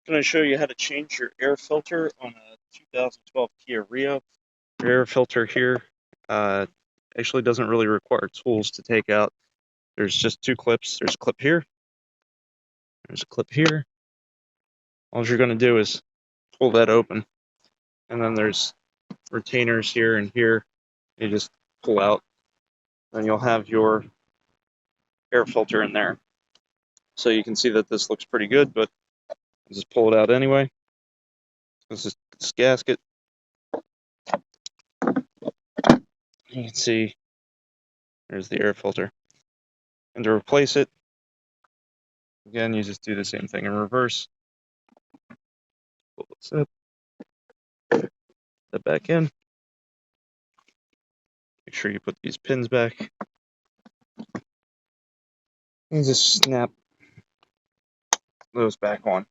Going to show you how to change your air filter on a 2012 Kia Rio. Your air filter here actually doesn't really require tools to take out. There's just two clips. There's a clip here. There's a clip here. All you're going to do is pull that open. And then there's retainers here and here. You just pull out. Then you'll have your air filter in there. So you can see that this looks pretty good, but I'll just pull it out anyway. This is this gasket. You can see there's the air filter. And to replace it, again, you just do the same thing in reverse. Pull this up, put that back in. Make sure you put these pins back. And just snap those back on.